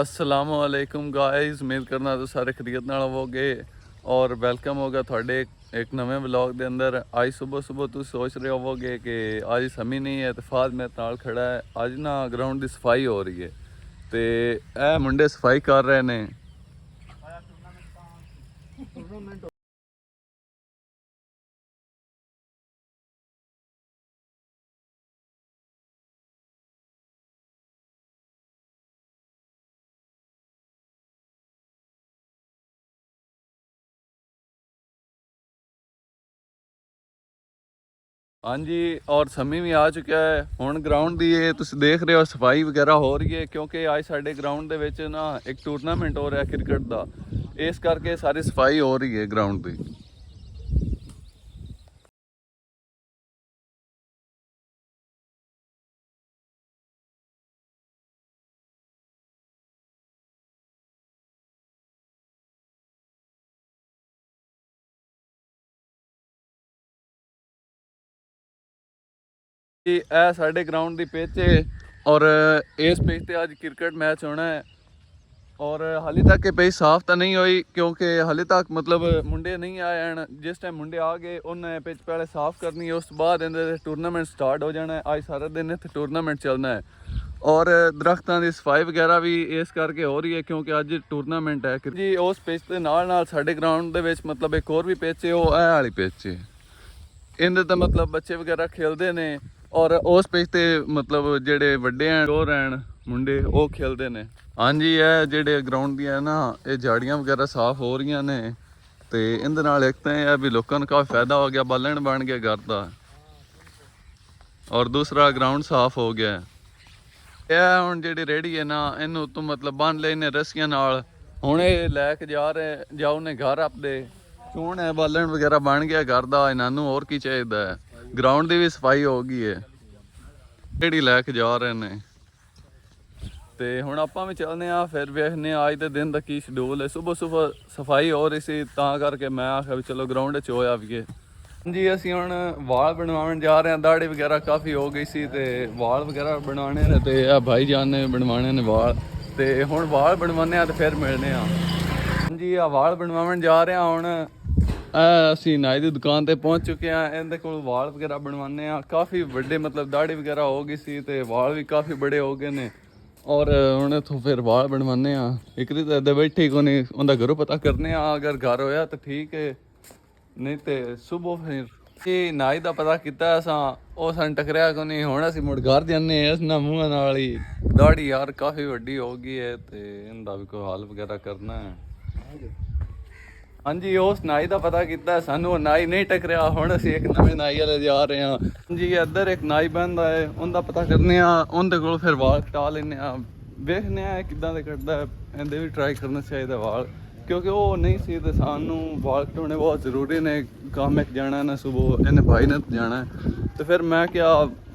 असलामुअलैकुम guys, उम्मीद करना तो सारे खरीद नाल होवोगे और वेलकम होगा थोड़े एक नवे व्लॉग के अंदर। आज सुबह सुबह तुम सोच रहे होवोगे कि आज समी नहीं है तो फाद मेरे नाल खड़ा है। आज ना ग्राउंड की सफाई हो रही है तो यह मुंडे सफाई कर रहे ने। हाँ जी, और समी भी आ चुका है हुण ग्राउंड की। ये तुम देख रहे हो सफाई वगैरह हो रही है क्योंकि आज साढ़े ग्राउंड के ना एक टूरनामेंट हो रहा है क्रिकेट का, इस करके सारी सफाई हो रही है ग्राउंड की। ਇਹ ਸਾਡੇ ग्राउंड की पिच है और इस पिच पे आज क्रिकेट मैच होना है। और हाले तक ये पिच साफ तो नहीं हुई क्योंकि हाले तक मतलब मुंडे नहीं आए हैं। जिस टाइम मुंडे आ गए उन्हें पिच पहले साफ करनी है, उस बाद इन्हें टूरनामेंट स्टार्ट हो जाना है। आज सारा दिन इतने टूरनामेंट चलना है और दरख्तों की सफाई वगैरह भी इस करके हो रही है क्योंकि अज टूरनामेंट है जी। उस पिच के नाल साडे ग्राउंड के मतलब एक और भी पिच है, वो यह वाली पिच है। इन्हें तो मतलब बच्चे वगैरह खेलते हैं और उस पिच पे मतलब जेडे वड्डे हैं और हैं मुंडे वो खेलते हैं। हाँ जी, ये जेडे ग्राउंड दी है ना, ये झाड़ियाँ वगैरह साफ हो रही ने तो इहदे नाल एक तो यह भी लोगों को काफ़ी फायदा हो गया, बालन बन गया घर का, और दूसरा ग्राउंड साफ हो गया। यह हुण जेडी रेहड़ी है ना, इनू तो मतलब बन लेने रस्सियां नाल, हुण ये लैके जा रहे जाओ ने घर अपने चून है, बालन वगैरह बन गया घर का। इन्हों और की चाहिए है, ग्राउंड की भी सफाई हो गई है, रेहड़ी लैके जा रहे हैं। तो हुण आपां भी चलने आ, फिर वेखने अज के दिन का की शेड्यूल है। सुबह सुबह सफाई हो रही सी तां करके मैं आख्या भी चलो ग्राउंड च हो आवीए जी। असीं हुण वाल बनवाउण जा रहे हैं, दाढ़ी वगैरह काफ़ी हो गई सी ते वाल वगैरह बनवाने ने ते भाई जान ने बनवाने ने वाल, ते हुण वाल बनवाने आ ते फिर मिलने आ जी। आ वाल बनवाउण जा रहे हैं हुण। असीं नाई की दुकान पर पहुँच चुके हैं, इहदे कोल वाल वगैरह बनवाने आ। काफ़ी वड्डे मतलब दाढ़ी वगैरह हो गई सी ते वाल भी काफ़ी बड़े हो गए ने और हुण इत्थों फिर वाल बनवाने आ। एक दी तो बैठे को नहीं, उनका घरों पता करने आ, अगर घर होया तो ठीक है, नहीं तो सुबह फिर ये नाई का पता किया असां, वो सन टकरिया को नहीं। हुण असीं मुड़ घर जाने इस ना मूँह नाल ही, दाढ़ी यार काफ़ी वड्डी हो गई है तो इनका भी कोई हल वगैरह करना है। हाँ जी, उस नाई का पता किया सानू, नाई नहीं टकरिया। हुण असीं एक नवे नाई वाले जा रहे हैं जी। इधर एक नाई बहंदा है, उनका पता करने उनके कोल फिर वाल कटा लेने, वेखने किदां दे कटदा है। इहदे भी ट्राई करना चाहिए वाल, क्योंकि वो नहीं सी तो सानू वाल कटाने बहुत ज़रूरी ने। काम एक जाना ना सुबह, इन्हें भाई ने जाना है तो फिर मैं क्या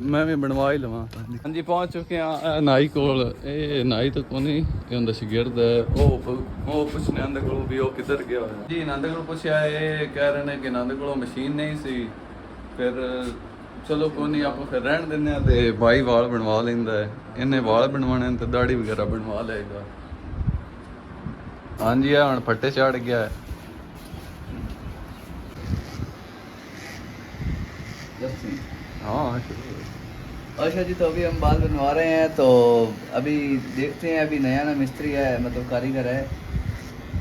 मैं भी बनवा ही लवां। हाँ जी, पहुँच चुके हैं नाई कोल। ये नाई तो को नहीं, ये उनका शिगिर्द है। वो पुछने आंदे को भी वो किधर गया है जी। नंद को पूछा, ये कह रहे हैं कि नंद को मशीन नहीं सी। फिर चलो कोई नहीं, आप फिर रहन देने ते भाई वाल बनवा लेंदा है। इन्हें वाल बनवाने तो दाढ़ी वगैरह बनवा लेगा। हाँ जी, हुण फट्टे चढ़ गया है। हाँ अच्छा जी, तो अभी हम बाल बनवा रहे हैं। तो अभी देखते हैं, अभी नया ना मिस्त्री है, मतलब कारीगर है।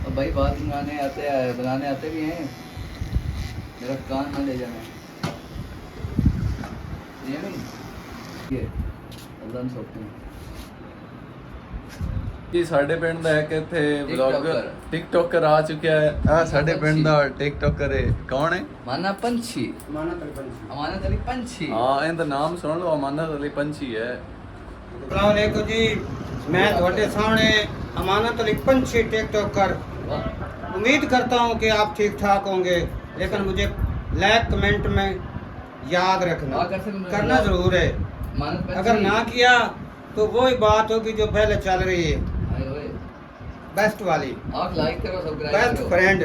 और भाई बाल बनवाने आते हैं, बनाने आते भी हैं। मेरा कान ना ले जाना ये नहीं, ये अल्लाह सोचते हैं जी। साढ़े पिंड का एक इत्थे ब्लॉगर टिकटॉकर आ चुका है। आ साढ़े पिंड का टिकटॉकर है, कौन है? अमानत अली पंछी। हाँ, इनका नाम सुन लो, अमानत अली पंछी है। अस्सलाम वालेकुम जी, मैं थोड़े सामने अमानत अली पंछी टिकटॉकर। उम्मीद करता हूँ कि आप ठीक ठाक होंगे, लेकिन मुझे लाइक कमेंट में याद रखना, करना ज़रूर है। अगर ना किया तो वही बात होगी जो पहले चल रही है, बेस्ट वाली। आप लाइक करो, सब्सक्राइब बेस्ट करो। फ्रेंड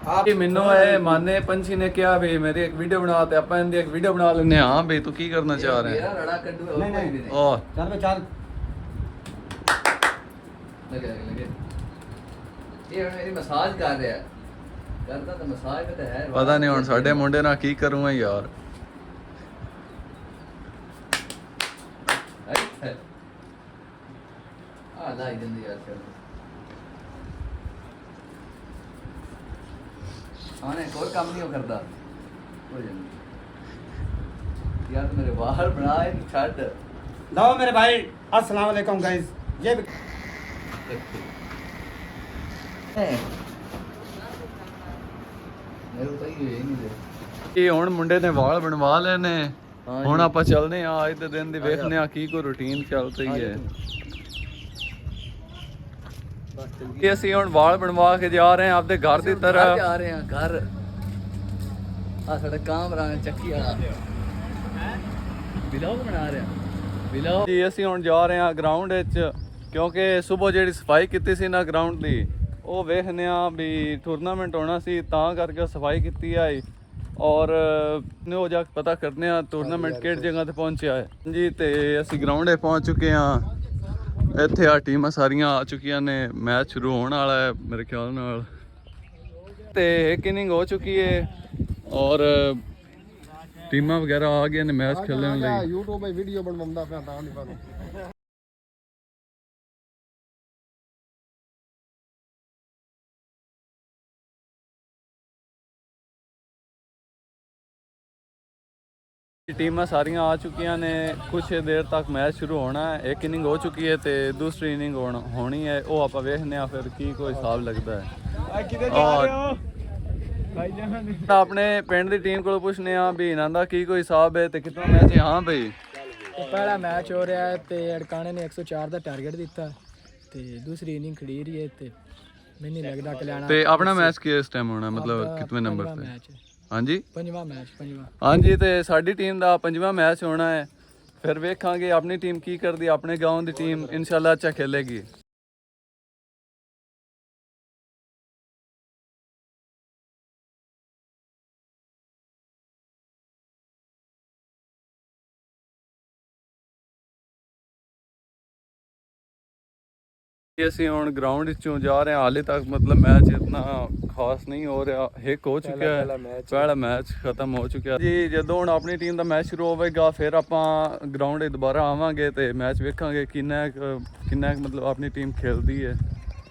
आप मैनू है माने पंछी ने क्या भाई मेरी एक वीडियो बना ते आपां इनदी एक वीडियो बना लेने। हाँ भाई, तू की करना चाह रहे हैं? मेरा रड़ा कड्डू है, नहीं, कोई भी नहीं। नहीं। चल बे चल। लगे ये हुण मेरी मसाज कर रहा है करता तो मसाज में तो है ਪਤਾ ਨਹੀਂ ਹੁਣ ਸਾਡੇ ਮੁੰਡੇ ਨਾਲ ਕੀ ਕਰੂੰਗਾ ਯਾਰ। लाई जल्दी यार कर हाँ ने कोई काम नहीं हो करता हो जल्दी यार तो मेरे बाहर बनाए छड़ लाओ मेरे भाई अस्सलाम वालेकुम गाइस ये भी मेरे तो ये नहीं दे ਇਹ ਹੁਣ ਮੁੰਡੇ ਨੇ ਵਾਲ ਬਣਵਾ ਲਏ ਨੇ। ਹਾਂ ਹੁਣ ਜੀ। ਆਪਾਂ ਚੱਲਦੇ ਆ ਅੱਜ ਦੇ ਦਿਨ ਦੀ ਵੇਖਦੇ ਆ ਕੀ ਕੋਈ ਰੁਟੀਨ ਚੱਲ ਰਹੀ ਹੈ। ਇਹ ਅਸੀਂ ਹੁਣ ਵਾਲ ਬਣਵਾ ਕੇ ਜਾ ਰਹੇ ਹਾਂ ਆਪਦੇ ਘਰ ਦੀ ਤਰਫ। जा रहे हैं घर आ साडा कामरा ने चक्की वाला बिलाव बना रहे हैं बिलाव ਜੀ ਅਸੀਂ ਹੁਣ ਜਾ ਰਹੇ ਹਾਂ ਗਰਾਊਂਡ ਵਿੱਚ ਕਿਉਂਕਿ ਸਵੇਰ ਜਿਹੜੀ ਸਫਾਈ ਕੀਤੀ ਸੀ ਨਾ ਗਰਾਊਂਡ ਦੀ ਉਹ ਵੇਖਦੇ ਆ ਵੀ ਟੂਰਨਾਮੈਂਟ ਹੋਣਾ ਸੀ ਤਾਂ ਕਰਕੇ ਸਫਾਈ ਕੀਤੀ ਆ ਔਰ ਨੇ ਉਹ ਜਾ ਕੇ ਪਤਾ ਕਰਨੇ ਆ ਟੂਰਨਾਮੈਂਟ ਕਿਹੜੀ ਜਗ੍ਹਾ ਤੇ ਪਹੁੰਚਿਆ ਹੈ ਜੀ। ਤੇ ਅਸੀਂ ਗਰਾਊਂਡ 'ਤੇ ਪਹੁੰਚ ਚੁੱਕੇ ਹਾਂ। ਇੱਥੇ ਆ ਟੀਮਾਂ ਸਾਰੀਆਂ ਆ ਚੁੱਕੀਆਂ ਨੇ। ਮੈਚ ਸ਼ੁਰੂ ਹੋਣ ਵਾਲਾ ਹੈ ਮੇਰੇ ਖਿਆਲ ਨਾਲ ਤੇ ਇੱਕ ਇਨਿੰਗ ਹੋ ਚੁੱਕੀ ਹੈ ਔਰ ਟੀਮਾਂ ਵਗੈਰਾ ਆ ਗਈਆਂ ਨੇ ਮੈਚ ਖੇਲਣ ਲਈ। YouTube 'ਤੇ ਵੀਡੀਓ ਬਣਾਉਂਦਾ ਪਿਆ ਤਾਂ ਨਹੀਂ ਪਤਾ ਟੀਮਾਂ ਸਾਰੀਆਂ ਆ ਚੁੱਕੀਆਂ ਨੇ। ਕੁਛ ਦੇਰ ਤੱਕ ਮੈਚ ਸ਼ੁਰੂ ਹੋਣਾ ਹੈ। ਇੱਕ ਇਨਿੰਗ ਹੋ ਚੁੱਕੀ ਹੈ ਤੇ ਦੂਸਰੀ ਇਨਿੰਗ ਹੋਣੀ ਹੈ। ਉਹ ਆਪਾਂ ਵੇਖਦੇ ਆ ਫਿਰ ਕੀ ਕੋਈ ਹਿਸਾਬ ਲੱਗਦਾ ਹੈ। ਔਰ ਆਪਣੇ ਪਿੰਡ ਦੀ ਟੀਮ ਕੋਲੋਂ ਪੁੱਛਨੇ ਆ ਵੀ ਇਹਨਾਂ ਦਾ ਕੀ ਕੋਈ ਹਿਸਾਬ ਹੈ ਤੇ ਕਿੰਨਾ ਮੈਚ ਹੈ। ਹਾਂ ਬਈ ਪਹਿਲਾ ਮੈਚ ਹੋ ਰਿਹਾ ਹੈ ਤੇ ਅੜਕਾਣੇ ਨੇ 104 ਦਾ ਟਾਰਗੇਟ ਦਿੱਤਾ ਤੇ ਦੂਸਰੀ ਇਨਿੰਗ ਖੜੀ ਰਹੀ ਹੈ ਤੇ ਮੈਨੂੰ ਨਹੀਂ ਲੱਗਦਾ ਕਲਿਆਣਾ ਤੇ ਆਪਣਾ ਮੈਚ ਕੀ ਇਸ ਟਾਈਮ ਹੋਣਾ ਮਤਲਬ ਕਿਤਵੇਂ ਨੰਬਰ ਤੇ? ਮੈਚ ਹਾਂਜੀ ਪੰਜਵਾਂ ਮੈਚ ਪੰਜਵਾਂ ਹਾਂਜੀ ਤੇ ਸਾਡੀ ਟੀਮ ਦਾ ਪੰਜਵਾਂ ਮੈਚ ਹੋਣਾ ਹੈ। ਫਿਰ ਵੇਖਾਂਗੇ ਆਪਣੀ ਟੀਮ ਕੀ ਕਰਦੀ। ਆਪਣੇ گاؤں ਦੀ ਟੀਮ ਇਨਸ਼ਾਅੱਲਾ ਅੱਛਾ ਖੇਲੇਗੀ। ਅਸੀਂ ਹੁਣ ਗਰਾਊਂਡ ਵਿੱਚੋਂ ਜਾ ਰਹੇ ਹਾਂ। ਹਾਲੇ ਤੱਕ ਮਤਲਬ ਮੈਚ ਇਤਨਾ ਖਾਸ ਨਹੀਂ ਹੋ ਰਿਹਾ। ਹਿੱਕ ਹੋ ਚੁੱਕਿਆ ਹੈ ਪਹਿਲਾ ਮੈਚ ਖਤਮ ਹੋ ਚੁੱਕਿਆ ਜੀ। ਜਦੋਂ ਹੁਣ ਆਪਣੀ ਟੀਮ ਦਾ ਮੈਚ ਸ਼ੁਰੂ ਹੋਵੇਗਾ ਫਿਰ ਆਪਾਂ ਗਰਾਊਂਡ 'ਤੇ ਦੁਬਾਰਾ ਆਵਾਂਗੇ ਤੇ ਮੈਚ ਵੇਖਾਂਗੇ ਕਿੰਨਾ ਕੁ ਮਤਲਬ ਆਪਣੀ ਟੀਮ ਖੇਲਦੀ ਹੈ।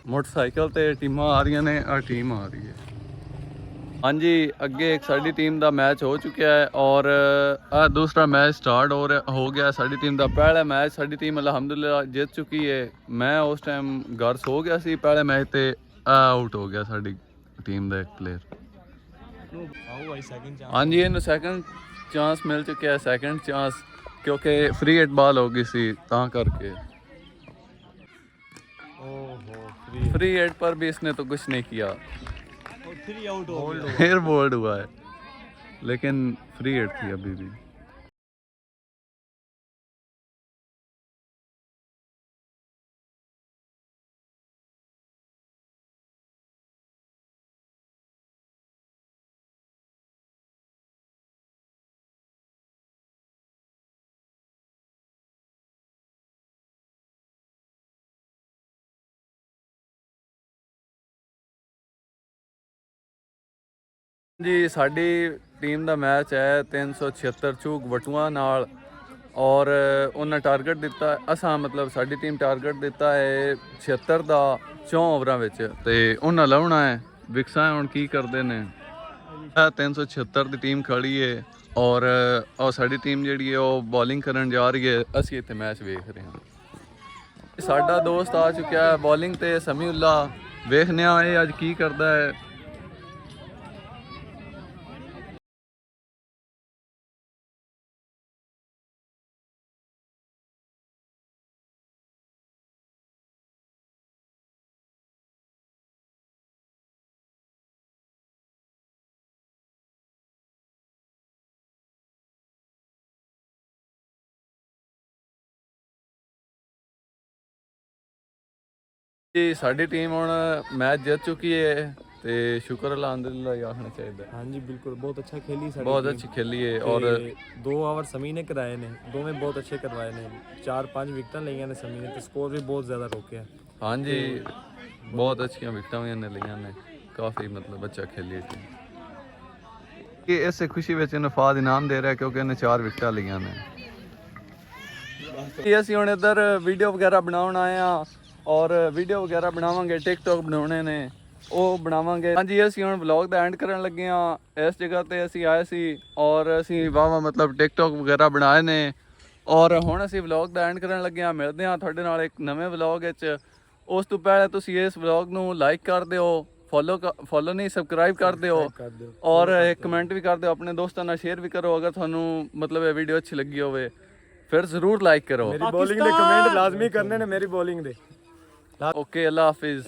ਮੋਟਰਸਾਈਕਲ ਤੇ ਟੀਮਾਂ ਆ ਰਹੀਆਂ ਨੇ। ਆ ਟੀਮ ਆ ਰਹੀ ਹੈ। ਹਾਂਜੀ ਅੱਗੇ ਇੱਕ ਸਾਡੀ ਟੀਮ ਦਾ ਮੈਚ ਹੋ ਚੁੱਕਿਆ ਹੈ ਔਰ ਆ ਦੂਸਰਾ ਮੈਚ ਸਟਾਰਟ ਹੋ ਗਿਆ। ਸਾਡੀ ਟੀਮ ਦਾ ਪਹਿਲਾ ਮੈਚ ਸਾਡੀ ਟੀਮ ਅਲਹਮਦੁਲਿਲਾ ਜਿੱਤ ਚੁੱਕੀ ਹੈ। ਮੈਂ ਉਸ ਟਾਈਮ ਘਰ ਸੋ ਗਿਆ ਸੀ ਪਹਿਲੇ ਮੈਚ ਤੇ ਆਊਟ ਹੋ ਗਿਆ ਸਾਡੀ ਟੀਮ ਦਾ ਇੱਕ ਪਲੇਅਰ। ਹਾਂਜੀ ਇਹਨੂੰ ਸੈਕੰਡ ਚਾਂਸ ਮਿਲ ਚੁੱਕਿਆ ਹੈ। ਸੈਕੰਡ ਚਾਂਸ ਕਿਉਂਕਿ ਫ੍ਰੀ ਹਿੱਟ ਬਾਲ ਹੋ ਗਈ ਸੀ ਤਾਂ करके फ्री हिट पर भी इसने तो कुछ नहीं किया। फिर बोल्ड हुआ है लेकिन फ्री हिट थी अभी भी। ਜੀ ਸਾਡੀ ਟੀਮ ਦਾ ਮੈਚ ਹੈ 376 ਚੂਕ ਵਟੂਆਂ ਨਾਲ ਔਰ ਉਹਨਾਂ ਟਾਰਗੇਟ ਦਿੱਤਾ ਅਸਾਂ ਮਤਲਬ ਸਾਡੀ ਟੀਮ ਟਾਰਗੇਟ ਦਿੱਤਾ ਹੈ 76 ਦਾ 4 ਓਵਰਾਂ ਵਿੱਚ ਤੇ ਉਹਨਾਂ ਲਾਉਣਾ ਹੈ। ਵਿਕਸਾਂ ਹੁਣ ਕੀ ਕਰਦੇ ਨੇ। 376 ਦੀ ਟੀਮ ਖੜੀ ਹੈ ਔਰ ਸਾਡੀ ਟੀਮ ਜਿਹੜੀ ਹੈ ਉਹ ਬੋਲਿੰਗ ਕਰਨ ਜਾ ਰਹੀ ਹੈ। ਅਸੀਂ ਇੱਥੇ ਮੈਚ ਵੇਖ ਰਹੇ ਹਾਂ। ਸਾਡਾ ਦੋਸਤ ਆ ਚੁੱਕਿਆ ਹੈ ਬੋਲਿੰਗ ਤੇ ਸਮੀਉੱਲਾ। ਵੇਖਦੇ ਹਾਂ ਇਹ ਅੱਜ ਕੀ ਕਰਦਾ ਹੈ। ਜੀ ਸਾਡੀ ਟੀਮ ਹੁਣ मैच जीत चुकी है ਤੇ ਸ਼ੁਕਰ ਅਲਹਮਦੁਲਿਲਾ ਹੀ ਆਖਣਾ ਚਾਹੀਦਾ। ਹਾਂਜੀ ਬਿਲਕੁਲ ਬਹੁਤ ਅੱਛਾ ਖੇਲੀ ਸਾਡੀ ਬਹੁਤ team। ਅੱਛੀ ਖੇਲੀ ਹੈ ਔਰ 2 ਓਵਰ ਸਮੀ ਨੇ ਕਰਾਏ ਨੇ ਦੋਵੇਂ ਬਹੁਤ ਅੱਛੇ ਕਰਵਾਏ ਨੇ 4-5 ਵਿਕਟਾਂ ਲਈਆਂ ਨੇ ਸਮੀ ਨੇ ਤੇ ਸਕੋਰ ਵੀ ਬਹੁਤ ਜ਼ਿਆਦਾ ਰੋਕਿਆ हाँ जी बहुत अच्छी विकटा भी इन्हें लिया ने काफ़ी मतलब अच्छा खेली टीम कि इस खुशी में इन्हें फाद इनाम दे रहा है क्योंकि इन्हें 4 विकटा लिया ने ਅਸੀਂ ਹੁਣ ਇੱਧਰ ਵੀਡੀਓ ਵਗੈਰਾ ਬਣਾਉਣ ਆਏ ਆ ਔਰ ਵੀਡੀਓ ਵਗੈਰਾ ਬਣਾਵਾਂਗੇ ਟਿਕਟੌਕ ਬਣਾਉਣੇ ਨੇ ਉਹ ਬਣਾਵਾਂਗੇ ਹਾਂਜੀ ਅਸੀਂ ਹੁਣ ਵਲੌਗ ਦਾ ਐਂਡ ਕਰਨ ਲੱਗੇ ਆ ਇਸ ਜਗ੍ਹਾ ਤੇ ਅਸੀਂ ਆਏ ਸੀ ਔਰ ਅਸੀਂ ਵਾਵਾ ਮਤਲਬ ਟਿਕਟੌਕ ਵਗੈਰਾ ਬਣਾਏ ਨੇ ਔਰ ਹੁਣ ਅਸੀਂ ਵਲੌਗ ਦਾ ਐਂਡ ਕਰਨ ਲੱਗੇ ਆ ਮਿਲਦੇ ਆ ਤੁਹਾਡੇ ਨਾਲ ਇੱਕ ਨਵੇਂ ਵਲੌਗ ਵਿੱਚ ਉਸ ਤੋਂ ਪਹਿਲਾਂ ਤੁਸੀਂ ਇਸ ਵਲੌਗ ਨੂੰ ਲਾਈਕ ਕਰ ਦਿਓ ਫੋਲੋ ਨਹੀਂ ਸਬਸਕ੍ਰਾਈਬ ਕਰ ਦਿਓ ਔਰ ਇੱਕ ਕਮੈਂਟ ਵੀ ਕਰ ਦਿਓ ਆਪਣੇ ਦੋਸਤਾਂ ਨਾਲ ਸ਼ੇਅਰ ਵੀ ਕਰੋ ਅਗਰ ਤੁਹਾਨੂੰ ਮਤਲਬ ਇਹ ਵੀਡੀਓ ਅੱਛੀ ਲੱਗੀ ਹੋਵੇ फिर जरूर लाइक करो मेरी बॉलिंग दे कमेंट लाजमी करने ने मेरी बॉलिंग दे ओके अल्लाह हाफिज